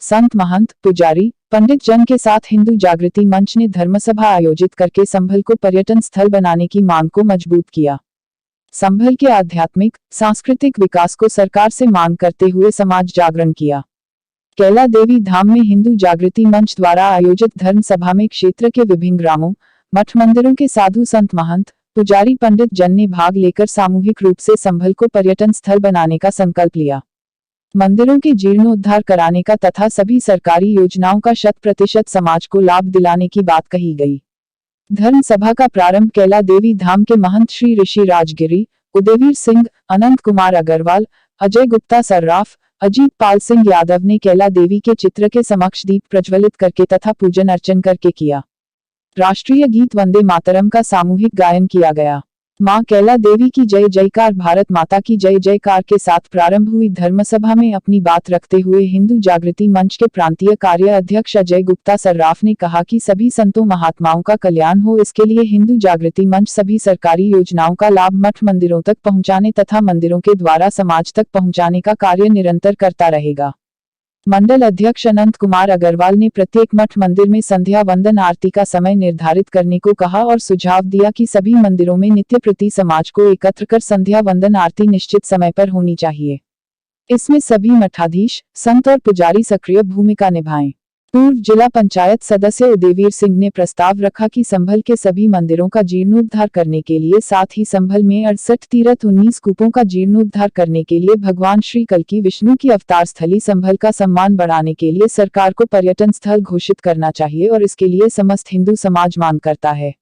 संत महंत पुजारी पंडित जन के साथ हिंदू जागृति मंच ने धर्मसभा आयोजित करके संभल को पर्यटन स्थल बनाने की मांग को मजबूत किया। संभल के आध्यात्मिक सांस्कृतिक विकास को सरकार से मांग करते हुए समाज जागरण किया। कैला देवी धाम में हिंदू जागृति मंच द्वारा आयोजित धर्म सभा में क्षेत्र के विभिन्न ग्रामों मठ मंदिरों के साधु संत महंत पुजारी पंडित जन ने भाग लेकर सामूहिक रूप से संभल को पर्यटन स्थल बनाने का संकल्प लिया। मंदिरों के जीर्णोद्धार कराने का तथा सभी सरकारी योजनाओं का 100% समाज को लाभ दिलाने की बात कही गई। धर्म सभा का प्रारंभ कैला देवी धाम के महंत श्री ऋषि राजगिरी उदयवीर सिंह, अनंत कुमार अग्रवाल, अजय गुप्ता सर्राफ, अजीत पाल सिंह यादव ने कैला देवी के चित्र के समक्ष दीप प्रज्वलित करके तथा पूजन अर्चन करके किया। राष्ट्रीय गीत वंदे मातरम का सामूहिक गायन किया गया। मां कैला देवी की जय जयकार, भारत माता की जय जयकार के साथ प्रारंभ हुई धर्मसभा में अपनी बात रखते हुए हिंदू जागृति मंच के प्रांतीय कार्य अध्यक्ष अजय गुप्ता सर्राफ ने कहा कि सभी संतों महात्माओं का कल्याण हो, इसके लिए हिंदू जागृति मंच सभी सरकारी योजनाओं का लाभ मठ मंदिरों तक पहुंचाने तथा मंदिरों के द्वारा समाज तक पहुंचाने का कार्य निरंतर करता रहेगा। मंडल अध्यक्ष अनंत कुमार अग्रवाल ने प्रत्येक मठ मंदिर में संध्या वंदन आरती का समय निर्धारित करने को कहा और सुझाव दिया कि सभी मंदिरों में नित्य प्रति समाज को एकत्र कर संध्या वंदन आरती निश्चित समय पर होनी चाहिए। इसमें सभी मठाधीश संत और पुजारी सक्रिय भूमिका निभाएं। पूर्व जिला पंचायत सदस्य उदयवीर सिंह ने प्रस्ताव रखा कि संभल के सभी मंदिरों का जीर्णोद्धार करने के लिए, साथ ही संभल में 68 तीर्थ 19 कूपों का जीर्णोद्धार करने के लिए भगवान श्री कल्की विष्णु की अवतार स्थली संभल का सम्मान बढ़ाने के लिए सरकार को पर्यटन स्थल घोषित करना चाहिए और इसके लिए समस्त हिंदू समाज मांग करता है।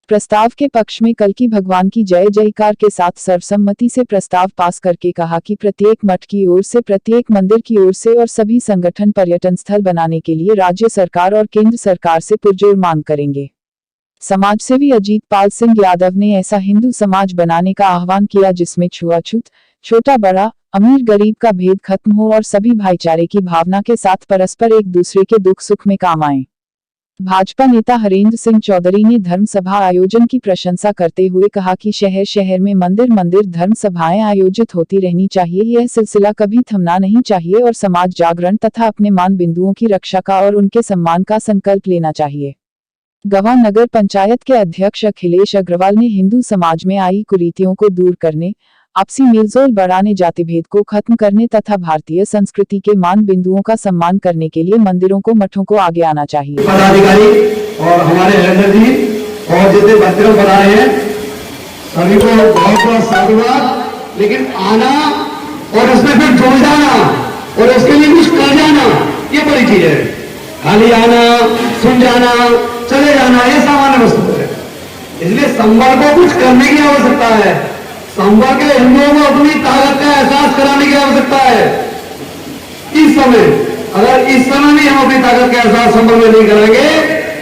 प्रस्ताव के पक्ष में कल्की भगवान की जय जयकार के साथ सर्वसम्मति से प्रस्ताव पास करके कहा कि प्रत्येक मठ की ओर से, प्रत्येक मंदिर की ओर से और सभी संगठन पर्यटन स्थल बनाने के लिए राज्य सरकार और केंद्र सरकार से पुरजोर मांग करेंगे। समाज सेवी अजीत पाल सिंह यादव ने ऐसा हिंदू समाज बनाने का आह्वान किया जिसमें छुआछूत, छोटा बड़ा, अमीर गरीब का भेद खत्म हो और सभी भाईचारे की भावना के साथ परस्पर एक दूसरे के दुख सुख में काम आए। भाजपा नेता हरेंद्र सिंह चौधरी ने धर्म सभा आयोजन की प्रशंसा करते हुए कहा कि शहर शहर में मंदिर मंदिर धर्म सभाएं आयोजित होती रहनी चाहिए। यह सिलसिला कभी थमना नहीं चाहिए और समाज जागरण तथा अपने मान बिंदुओं की रक्षा का और उनके सम्मान का संकल्प लेना चाहिए। गवा नगर पंचायत के अध्यक्ष अखिलेश अग्रवाल ने हिंदू समाज में आई कुरीतियों को दूर करने, आपसी मेलजोल बढ़ाने, जाति भेद को खत्म करने तथा भारतीय संस्कृति के मान बिंदुओं का सम्मान करने के लिए मंदिरों को मठों को आगे आना चाहिए। पदाधिकारी और हमारे हेडर जी और जितने बच्चे बना रहे हैं सभी को बहुत बहुत साधुवाद। लेकिन आना और उसमें फिर जुड़ जाना और उसके लिए कुछ कर जाना, ये बड़ी चीज है। खाली आना, सुन जाना, चले जाना, ये सामान्य वस्तु है। इसलिए संभल को कुछ करने की आवश्यकता है। संभल के हिंदुओं को अपनी ताकत का एहसास कराने की आवश्यकता है। इस समय, अगर इस समय भी हम अपनी ताकत का एहसास संभल में नहीं करेंगे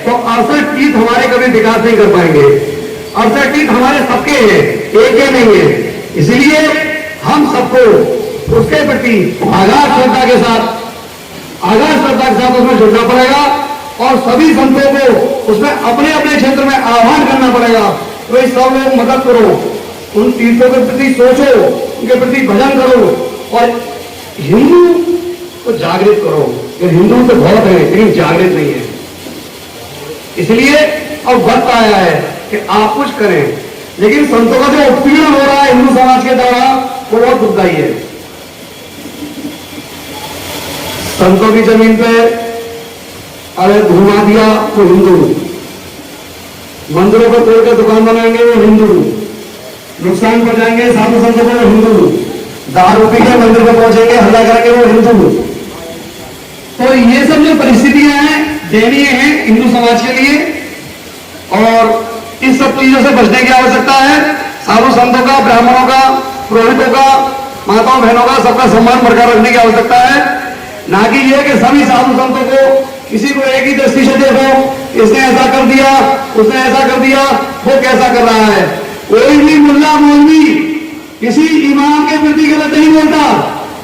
तो 68 तीर्थ हमारे कभी विकास नहीं कर पाएंगे। 68 तीर्थ हमारे सबके हैं, एक ही नहीं है। इसलिए हम सबको उसके प्रति आगाध श्रद्धा के साथ उसमें जुड़ना पड़ेगा और सभी संतों को उसमें अपने अपने क्षेत्र में आह्वान करना पड़ेगा। तो इस सब लोग मदद करो, उन तीर्थों के प्रति सोचो, उनके प्रति भजन करो और हिंदू को जागृत करो। ये हिंदू तो बहुत है लेकिन जागृत नहीं है। इसलिए अब वक्त आया है कि आप कुछ करें। लेकिन संतों का जो उत्पीड़न हो रहा है हिंदू समाज के द्वारा वो बहुत दुखदायी है। संतों की जमीन पे अगर घुमा दिया तो हिंदू, मंदिरों पर तोड़कर दुकान बनाएंगे वो हिंदू, नुकसान पहुंचाएंगे साधु संतों को वो हिंदू, दारू पी के मंदिर पर पहुंचेंगे हल्ला करके वो हिंदू। तो ये सब जो परिस्थितियां हैं दयनीय हैं हिंदू समाज के लिए और इस सब चीजों से बचने की आवश्यकता है। साधु संतों का, ब्राह्मणों का, पुरोहितों का, माताओं बहनों का सबका सम्मान बरकरार रखने की आवश्यकता है। ना कि ये कि सभी साधु संतों को किसी को एक ही दृष्टि से देखो, इसने ऐसा कर दिया, उसने ऐसा कर दिया, वो कैसा कर रहा है। कोई भी मुल्ला मौलवी किसी इमाम के प्रति गलत नहीं बोलता,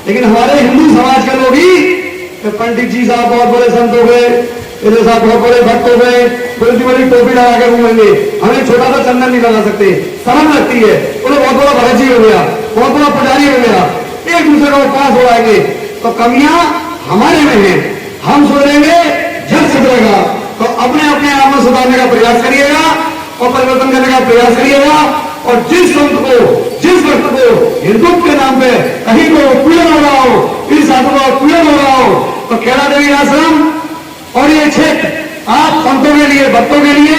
लेकिन हमारे हिंदू समाज के लोग ही पंडित जी साहब बहुत बड़े संत हो गए, इधर साहब बहुत बड़े भक्त हो गए, बड़ी बड़ी टोपी लगा के घूमेंगे, हमें छोटा सा चंदन नहीं लगा सकते, शर्म लगती है। बोले बहुत बड़ा भगत जी हो गया, बहुत बड़ा पुजारी हो गया, एक दूसरे को पास हो आएंगे। तो कमियां हमारे में है, हम सुधरेंगे जग सुधरेगा। तो अपने अपने आप में सुधारने का प्रयास करिएगा और परिवर्तन करने का प्रयास करिएगा। और जिस संत को, जिस भक्त को हिंदुत्व के नाम पे कहीं को पीड़न हो रहा हो, इस साधु का पीड़न हो रहा हो, तो खेड़ा देवी आश्रम और ये क्षेत्र आप संतों के लिए, भक्तों के लिए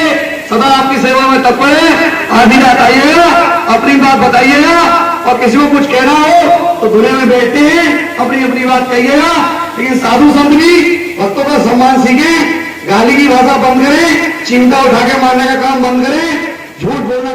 सदा आपकी सेवा में तत्पर है। आधी रात आइएगा, अपनी बात बताइएगा और किसी को कुछ कहना हो तो दुनिया में बैठते हैं, अपनी अपनी बात कहिएगा। लेकिन साधु संत भी भक्तों का सम्मान सीखें, गाली की भाषा बंद करें, चिमटा उठा के मारने का काम बंद करें, झूठ बोलना